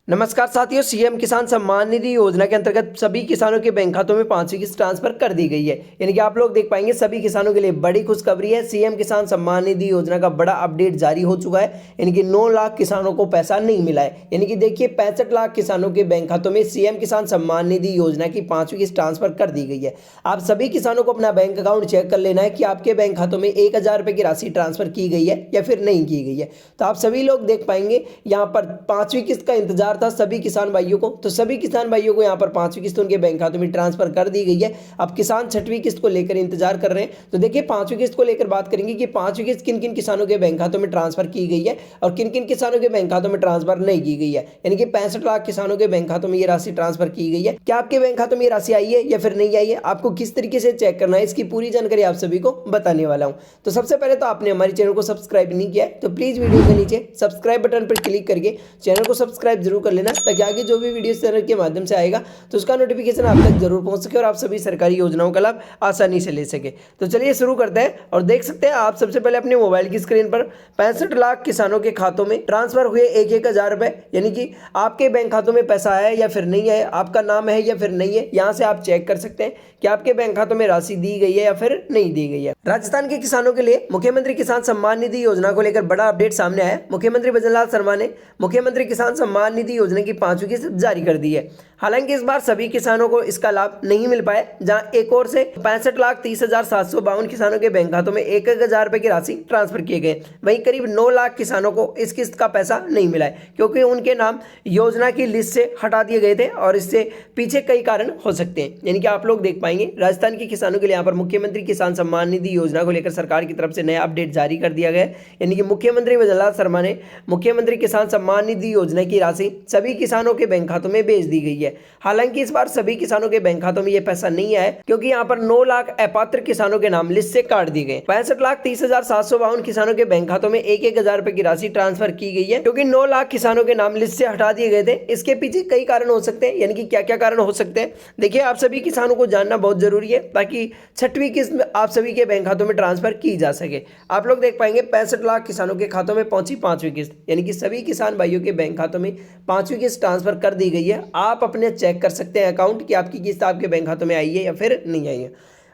नमस्कार साथियों, सीएम किसान सम्मान निधि योजना के अंतर्गत सभी किसानों के बैंक खातों में 5वीं किस्त ट्रांसफर कर दी गई है। यानी कि आप लोग देख पाएंगे सभी किसानों के लिए बड़ी खुशखबरी है। सीएम किसान सम्मान निधि योजना का बड़ा अपडेट जारी हो चुका है। यानी कि 9 लाख किसानों को पैसा नहीं मिला है। यानी कि देखिए 65 लाख किसानों के बैंक खातों में सीएम किसान सम्मान निधि योजना की 5वीं किस्त ट्रांसफर कर दी गई है। आप सभी किसानों को अपना बैंक अकाउंट चेक कर लेना है कि आपके बैंक खातों में 1000 रुपये की राशि ट्रांसफर की गई है या फिर नहीं की गई है। तो आप सभी लोग देख पाएंगे यहाँ पर 5वीं किस्त का इंतजार था सभी किसान भाइयों को। तो सभी किसान भाइयों को यहाँ पर 5वीं किस्त उनके बैंक खातों में ट्रांसफर कर दी गई है। अब किसान 6वीं किस्त को लेकर इंतजार कर रहे हैं। तो देखिए 5वीं किस्त को लेकर बात करेंगे कि 5वीं किस्त किन किन किसानों के बैंक खातों में ट्रांसफर की गई है और किन किन किसानों के बैंक खातों में ट्रांसफर नहीं की गई है। यानी कि 65 लाख किसानों के बैंक खातों में ये राशि ट्रांसफर की गई है। क्या आपके बैंक खातों में ये राशि आई है या फिर नहीं आई है, आपको किस तरीके से चेक करना है, इसकी पूरी जानकारी आप सभी को बताने वाला हूं। तो सबसे पहले तो आपने हमारे चैनल को सब्सक्राइब नहीं किया है तो प्लीज वीडियो के नीचे सब्सक्राइब बटन पर क्लिक करके चैनल को सब्सक्राइब जरूर कर लेना, ताकि आगे जो भी वीडियो चैनल के माध्यम से आएगा तो उसका नोटिफिकेशन आप तक जरूर पहुंच सके और आप सभी सरकारी योजनाओं का लाभ आसानी से ले सके। तो चलिए शुरू करते हैं और देख सकते हैं आप सबसे पहले अपने मोबाइल की स्क्रीन पर 65 लाख किसानों के खातों में ट्रांसफर हुए 1,000 रुपए। यानी कि आपके बैंक खातों में पैसा आया है या फिर नहीं है, आपका नाम है या फिर नहीं है, यहाँ से आप चेक कर सकते हैं कि आपके बैंक खातों में राशि दी गई है या फिर नहीं दी गई है। राजस्थान के किसानों के लिए मुख्यमंत्री किसान सम्मान निधि योजना को लेकर बड़ा अपडेट सामने आया है। मुख्यमंत्री भजनलाल शर्मा ने मुख्यमंत्री किसान सम्मान निधि योजना की 5वीं किस्त जारी कर दी है। हालांकि इस बार सभी किसानों को इसका लाभ नहीं मिल पाया, जहां एक ओर से 65,30,752 किसानों के बैंक खातों में 1,000 रुपए की राशि ट्रांसफर किए गए, वहीं करीब 9 लाख किसानों को इस किस्त का पैसा नहीं मिला है, क्योंकि उनके नाम योजना की लिस्ट से हटा दिए गए थे और इससे पीछे कई कारण हो सकते हैं। यानी कि आप लोग देख पाएंगे राजस्थान के किसानों के लिए यहाँ पर मुख्यमंत्री किसान सम्मान निधि योजना को लेकर सरकार की तरफ से नया अपडेट जारी कर दिया गया है। यानी कि मुख्यमंत्री भजनलाल शर्मा ने मुख्यमंत्री किसान सम्मान निधि योजना की राशि सभी किसानों के बैंक खातों में भेज दी गई है। हालांकि इस बार सभी किसानों के बैंक खातों में यह पैसा नहीं आया, क्योंकि यहाँ पर 9 लाख अपात्र किसानों के नाम लिस्ट से काट दिए गए। 65,30,752 किसानों के बैंक खातों में 1,000 रुपए की राशि ट्रांसफर की गई है, क्योंकि 9 लाख किसानों के नाम लिस्ट से हटा दिए गए थे। इसके पीछे कई कारण हो सकते हैं। यानी कि क्या क्या कारण हो सकते हैं, देखिए आप सभी किसानों को जानना बहुत जरूरी है, ताकि 6वीं किस्त आप सभी के बैंक खातों में ट्रांसफर की जा सके। आप लोग देख पाएंगे 65 लाख किसानों के खातों में पहुंची 5वीं किस्त, यानी कि सभी किसान भाइयों के बैंक खातों में 5वीं किस्त ट्रांसफर कर दी गई है। आप अपने चेक कर सकते हैं अकाउंट कि आपकी किस्त आपके बैंक खातों में आई है या फिर नहीं आई है।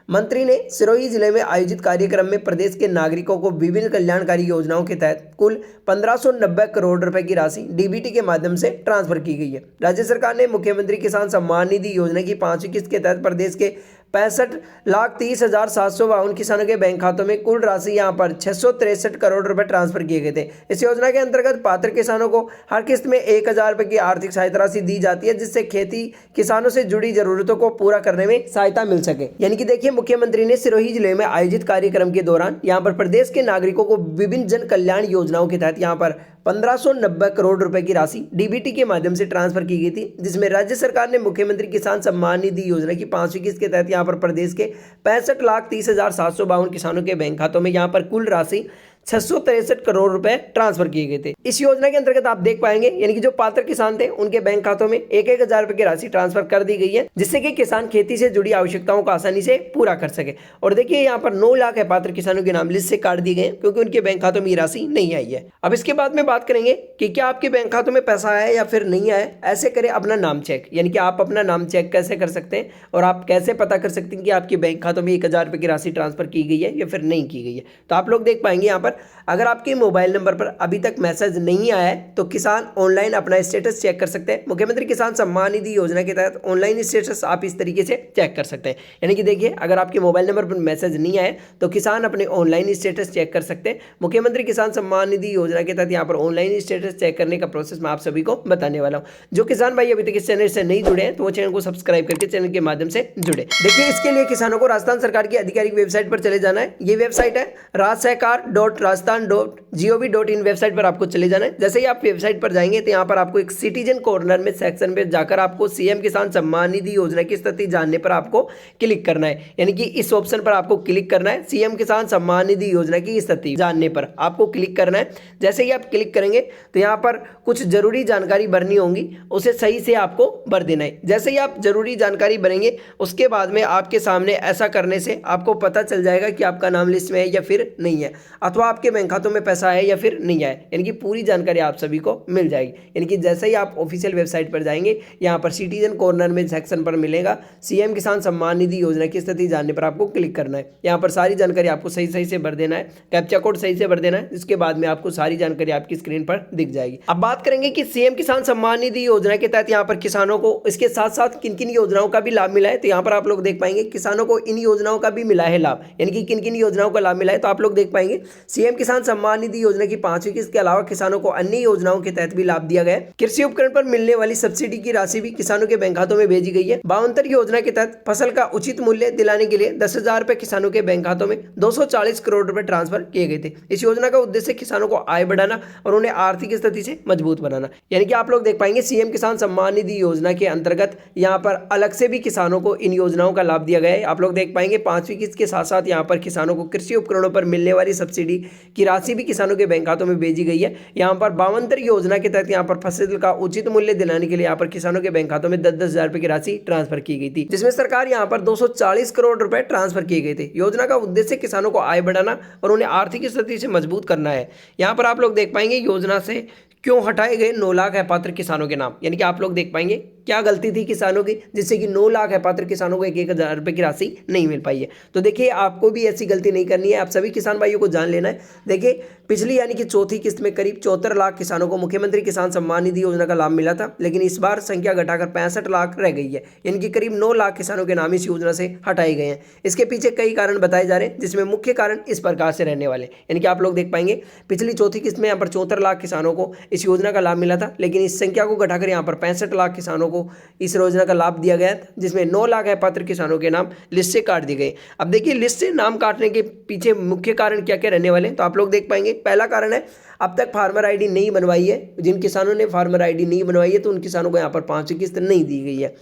मंत्री ने सिरोही जिले में आयोजित कार्यक्रम में प्रदेश के नागरिकों को विभिन्न कल्याणकारी योजनाओं के तहत कुल 1590 करोड़ रुपए की राशि डीबीटी के माध्यम से ट्रांसफर की गई है। राज्य सरकार ने मुख्यमंत्री किसान सम्मान निधि योजना की 5वीं किस्त के तहत प्रदेश के 65,30,752 किसानों के बैंक खातों में कुल राशि यहाँ पर 663 करोड़ रुपए ट्रांसफर किए गए थे। इस योजना के अंतर्गत पात्र किसानों को हर किस्त में 1,000 रुपए की आर्थिक सहायता राशि दी जाती है, जिससे खेती किसानों से जुड़ी जरूरतों को पूरा करने में सहायता मिल सके। यानी कि देखिए मुख्यमंत्री ने सिरोही जिले में आयोजित कार्यक्रम के दौरान यहाँ पर प्रदेश के नागरिकों को विभिन्न जन कल्याण योजनाओं के तहत यहाँ पर 1590 करोड़ रुपए की राशि डीबीटी के माध्यम से ट्रांसफर की गई थी, जिसमें राज्य सरकार ने मुख्यमंत्री किसान सम्मान निधि योजना की 5वीं किस्त के तहत यहाँ पर प्रदेश के 65,30,752 किसानों के बैंक खातों में यहाँ पर कुल राशि 663 करोड़ रुपए ट्रांसफर किए गए थे। इस योजना के अंतर्गत आप देख पाएंगे यानी कि जो पात्र किसान थे उनके बैंक खातों में 1,000 रुपए की राशि ट्रांसफर कर दी गई है, जिससे कि किसान खेती से जुड़ी आवश्यकताओं को आसानी से पूरा कर सके। और देखिए यहाँ पर 9 लाख पात्र किसानों के नाम लिस्ट से काट दिए गए, क्योंकि उनके बैंक खातों में ये राशि नहीं आई है। अब इसके बाद में बात करेंगे कि क्या आपके बैंक खातों में पैसा आया या फिर नहीं आया। ऐसे करें अपना नाम चेक, यानी कि आप अपना नाम चेक कैसे कर सकते हैं और आप कैसे पता कर सकते हैं कि आपके बैंक खातों में 1,000 रुपए की राशि ट्रांसफर की गई है या फिर नहीं की गई है। तो आप लोग देख पाएंगे यहाँ पर अगर आपके मोबाइल नंबर पर अभी तक मैसेज नहीं आया है तो किसान ऑनलाइन अपना स्टेटस चेक कर सकते हैं। मुख्यमंत्री किसान सम्मान निधि योजना के तहत ऑनलाइन स्टेटस आप इस तरीके से चेक कर सकते हैं। यानी कि देखिए अगर आपके मोबाइल नंबर पर मैसेज नहीं आया तो किसान अपने ऑनलाइन स्टेटस चेक कर सकते हैं। मुख्यमंत्री किसान सम्मान निधि योजना के तहत यहाँ पर ऑनलाइन स्टेटस चेक करने का प्रोसेस मैं आप सभी को बताने वाला हूँ। जो किसान भाई अभी तक इस चैनल से नहीं जुड़े हैं तो वो चैनल को सब्सक्राइब करके चैनल के माध्यम से जुड़े। देखिए इसके लिए किसानों को राजस्थान सरकार की आधिकारिक वेबसाइट पर चले जाना है। ये वेबसाइट है rajsahkar.rajasthan.gov.in वेबसाइट पर आपको चले जाना है। जैसे ही आप वेबसाइट पर जाएंगे तो यहाँ पर आपको एक सिटीजन कॉर्नर में सेक्शन में जाकर आपको सीएम किसान सम्मान निधि योजना की स्थिति जानने पर आपको क्लिक करना है। यानी कि इस ऑप्शन पर आपको क्लिक करना है, सीएम किसान सम्मान निधि योजना की स्थिति जानने पर आपको क्लिक करना है। जैसे ही आप क्लिक करेंगे तो यहाँ पर कुछ जरूरी जानकारी भरनी होंगी, उसे सही से आपको भर देना है। जैसे ही आप जरूरी जानकारी भरेंगे उसके बाद में आपके सामने ऐसा करने से आपको पता चल जाएगा कि आपका नाम लिस्ट में है या फिर नहीं है, अथवा आपके बैंक खातों में पैसा आया या फिर नहीं आया, यानी कि पूरी जानकारी आप सभी को मिल जाएगी। यानी कि जैसे ही आप ऑफिशियल वेबसाइट पर जाएंगे, यहाँ पर सिटीजन कॉर्नर में सेक्शन पर मिलेगा सीएम किसान सम्मान निधि योजना की स्थिति जानने पर आपको क्लिक करना है। यहाँ पर सारी जानकारी आपको सही सही से भर देना है, कैप्चा कोड सही से भर देना है, इसके बाद में आपको सारी जानकारी आपकी स्क्रीन पर दिख जाएगी। अब बात करेंगे कि सीएम किसान सम्मान निधि योजना के तहत यहाँ पर किसानों को इसके साथ साथ किन किन योजनाओं का भी लाभ मिला है। तो यहाँ पर आप लोग देख पाएंगे किसानों को इन योजनाओं का भी मिला है लाभ, यानी कि किन किन योजनाओं का लाभ मिला है। तो आप लोग देख पाएंगे सीएम किसान सम्मान निधि योजना की 5वीं किस्त के अलावा किसानों को अन्य योजनाओं के तहत भी लाभ दिया गया है। कृषि उपकरण पर मिलने वाली सब्सिडी की राशि भी किसानों के बैंक खातों में भेजी गई है। 52 योजना के तहत फसल का उचित मूल्य दिलाने के लिए 10,000 रुपए किसानों के बैंक खातों में 240 करोड़ रुपए ट्रांसफर किए गए थे। इस योजना का उद्देश्य किसानों को आय बढ़ाना और उन्हें आर्थिक स्थिति से मजबूत बनाना। यानी कि आप लोग देख पाएंगे सीएम किसान सम्मान निधि योजना के अंतर्गत यहाँ पर अलग से भी किसानों को इन योजनाओं का लाभ दिया गया है। आप लोग देख पाएंगे 5वीं किस्त के साथ साथ यहाँ पर किसानों को कृषि उपकरणों पर मिलने वाली सब्सिडी की राशि भी किसानों के बैंक खातों में भेजी गई है। यहाँ पर 52 योजना के तहत यहाँ पर फसल का उचित मूल्य दिलाने के लिए यहाँ पर किसानों के बैंक खातों में 10,000 रुपए की राशि ट्रांसफर की गई थी, जिसमें सरकार यहाँ पर 240 करोड़ रुपए ट्रांसफर किए गए थे। योजना का उद्देश्य किसानों को आय बढ़ाना और उन्हें आर्थिक स्थिति से मजबूत करना है। यहाँ पर आप लोग देख पाएंगे योजना से क्यों हटाए गए 9 लाख अपात्र किसानों के नाम, यानी कि आप लोग देख पाएंगे क्या गलती थी किसानों की जिससे कि 9 लाख अपात्र किसानों को 1,000 रुपए की राशि नहीं मिल पाई है। तो देखिए आपको भी ऐसी गलती नहीं करनी है, आप सभी किसान भाइयों को जान लेना है। देखिए पिछली यानी कि चौथी किस्त में करीब 74 लाख किसानों को मुख्यमंत्री किसान सम्मान निधि योजना का लाभ मिला था, लेकिन इस बार संख्या घटाकर 65 लाख रह गई है, यानी कि करीब 9 लाख किसानों के नाम इस योजना से हटाए गए हैं। इसके पीछे कई कारण बताए जा रहे हैं, जिसमें मुख्य कारण इस प्रकार से रहने वाले, यानी कि आप लोग देख पाएंगे पिछली चौथी किस्त में यहाँ पर 74 लाख किसानों को इस योजना का लाभ मिला था, लेकिन इस संख्या को घटाकर यहाँ पर 65 लाख किसानों को इस योजना का लाभ दिया गया था, जिसमें 9 लाख अपात्र किसानों के नाम लिस्ट से काट दिए गए। अब देखिए लिस्ट से नाम काटने के पीछे मुख्य कारण क्या क्या रहने वाले हैं। तो आप लोग देख पाएंगे पहला कारण है अब तक फार्मर आईडी नहीं बनवाई है। जिन किसानों ने फार्मर आईडी नहीं बनवाई है तो उन किसानों को यहाँ पर 5वीं किस्त नहीं दी गई है।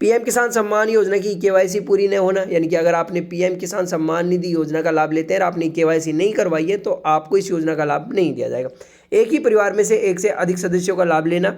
पीएम किसान सम्मान योजना की केवाईसी पूरी न होना, यानी कि अगर आपने पीएम किसान सम्मान निधि योजना का लाभ लेते हैं और आपने केवाईसी नहीं करवाई है तो आपको इस योजना का लाभ नहीं दिया जाएगा। एक ही परिवार में से एक से अधिक सदस्यों का लाभ लेना,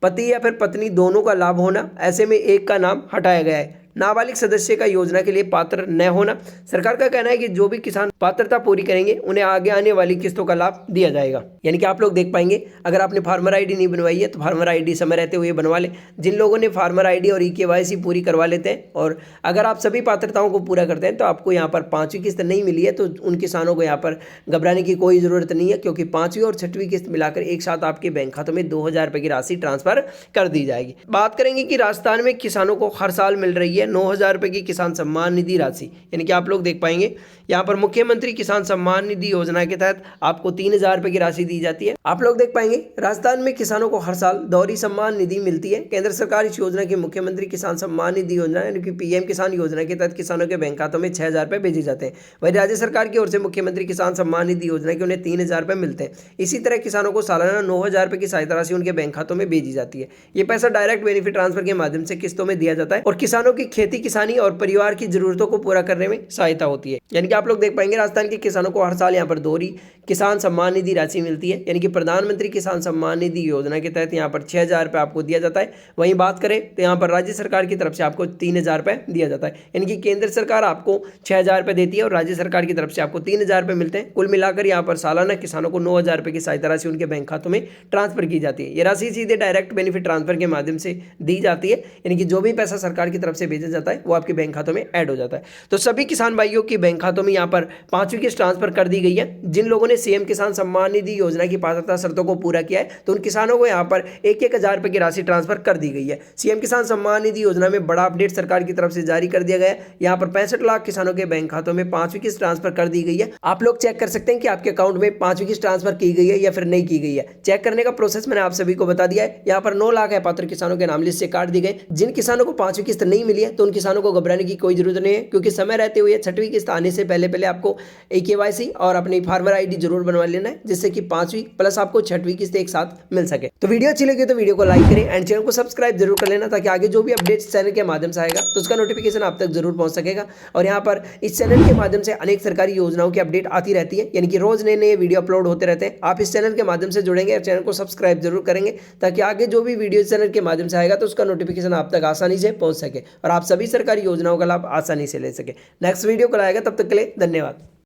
पति या फिर पत्नी दोनों का लाभ होना, ऐसे में एक का नाम हटाया गया है। नाबालिग सदस्य का योजना के लिए पात्र न होना, सरकार का कहना है कि जो भी किसान पात्रता पूरी करेंगे उन्हें आगे आने वाली किस्तों का लाभ दिया जाएगा। यानी कि आप लोग देख पाएंगे अगर आपने फार्मर आईडी नहीं बनवाई है तो फार्मर आईडी समय रहते हुए बनवा ले। जिन लोगों ने फार्मर आईडी और केवाईसी पूरी करवा लेते हैं और अगर आप सभी पात्रताओं को पूरा करते हैं तो आपको यहाँ पर 5वीं किस्त नहीं मिली है तो उन किसानों को यहाँ पर घबराने की कोई ज़रूरत नहीं है, क्योंकि 5वीं और 6वीं किस्त मिलाकर एक साथ आपके बैंक खातों में 2,000 रुपये की राशि ट्रांसफर कर दी जाएगी। बात करेंगे कि राजस्थान में किसानों को हर साल मिल रही है 9,000 रुपये की किसान सम्मान निधि राशि, यानी कि आप लोग देख पाएंगे यहाँ पर मुख्यमंत्री किसान सम्मान निधि योजना के तहत आपको 3,000 रुपये की राशि दी जाती है। आप लोग देख पाएंगे राजस्थान में किसानों को हर साल दोहरी सम्मान निधि मिलती है। केंद्र सरकार इस योजना की मुख्यमंत्री किसान सम्मान निधि योजना यानी कि पीएम किसान योजना के तहत किसानों के बैंक खातों में 6,000 रुपये भेजे जाते हैं। वहीं राज्य सरकार की ओर से मुख्यमंत्री किसान सम्मान निधि योजना के उन्हें 3,000 रुपये मिलते हैं। इसी तरह किसानों को सालाना 9,000 रुपये की सहायता राशि उनके बैंक खातों में भेजी जाती है। ये पैसा डायरेक्ट बेनिफिट ट्रांसफर के माध्यम से किस्तों में दिया जाता है और किसानों की खेती किसानी और परिवार की जरूरतों को पूरा करने में सहायता होती है। यानी कि आप लोग देख पाएंगे राजस्थान के किसानों को हर साल यहाँ पर दोहरी किसान सम्मान निधि राशि मिलती है, यानी कि प्रधानमंत्री किसान सम्मान निधि योजना के तहत यहाँ पर 6,000 रुपये आपको दिया जाता है। वहीं बात करें तो यहाँ पर राज्य सरकार की तरफ से आपको 3,000 रुपये दिया जाता है, यानी कि केंद्र सरकार आपको 6,000 रुपये देती है और राज्य सरकार की तरफ से आपको 3,000 रुपये मिलते हैं। कुल मिलाकर यहाँ पर सालाना किसानों को 9,000 रुपये की सहायता राशि उनके बैंक खातों में ट्रांसफर की जाती है। ये राशि सीधे डायरेक्ट बेनिफिट ट्रांसफर के माध्यम से दी जाती है, यानी कि जो भी पैसा सरकार की तरफ से भेजा जाता है वो आपके बैंक खातों में ऐड हो जाता है। तो सभी किसान भाइयों के बैंक खातों में यहाँ पर 5वीं किस्त ट्रांसफर कर दी गई है। जिन लोगों ने सीएम किसान सम्मान निधि योजना की पात्रता शर्तों को पूरा किया है तो उन किसानों को यहाँ पर 1,000 रुपये की राशि ट्रांसफर कर दी गई है। सीएम किसान सम्मान निधि योजना में बड़ा अपडेट सरकार की तरफ से जारी कर दिया गया है। यहाँ पर 65 लाख किसानों के बैंक खातों में 5वीं किस्त ट्रांसफर कर दी गई है। आप लोग चेक कर सकते हैं कि आपके अकाउंट में 5वीं किस्त ट्रांसफर की गई है या फिर नहीं की गई है। चेक करने का प्रोसेस मैंने आप सभी को बता दिया है। यहाँ पर 9 लाख अपात्र किसानों के नाम लिस्ट से काट दी गए। जिन किसानों को 5वीं किस्त नहीं मिली है तो उन किसानों को घबराने की कोई जरूरत नहीं है, क्योंकि समय रहते हुए 6वीं किस्त आने से पहले आपको केवाईसी और अपनी फार्मर आईडी जरूर बनवा लेना है, जिससे कि 5वीं प्लस आपको 6वीं किस्त एक साथ मिल सके। तो वीडियो अच्छी लगी तो वीडियो को लाइक करें एंड चैनल को सब्सक्राइब जरूर कर लेना, ताकि आगे जो भी अपडेट्स चैनल के माध्यम से आएगा तो उसका नोटिफिकेशन आप तक जरूर पहुंच सकेगा। और यहाँ पर इस चैनल के माध्यम से अनेक सरकारी योजनाओं की अपडेट आती रहती है, यानी कि रोज नए नए वीडियो अपलोड होते रहते हैं। आप इस चैनल के माध्यम से जुड़ेंगे और चैनल को सब्सक्राइब जरूर करेंगे, ताकि आगे जो भी वीडियो चैनल के माध्यम से आएगा तो उसका नोटिफिकेशन आप तक आसानी से पहुंच सके और आप सभी सरकारी योजनाओं का लाभ आसानी से ले सके। नेक्स्ट वीडियो कल आएगा, तब तक के लिए धन्यवाद।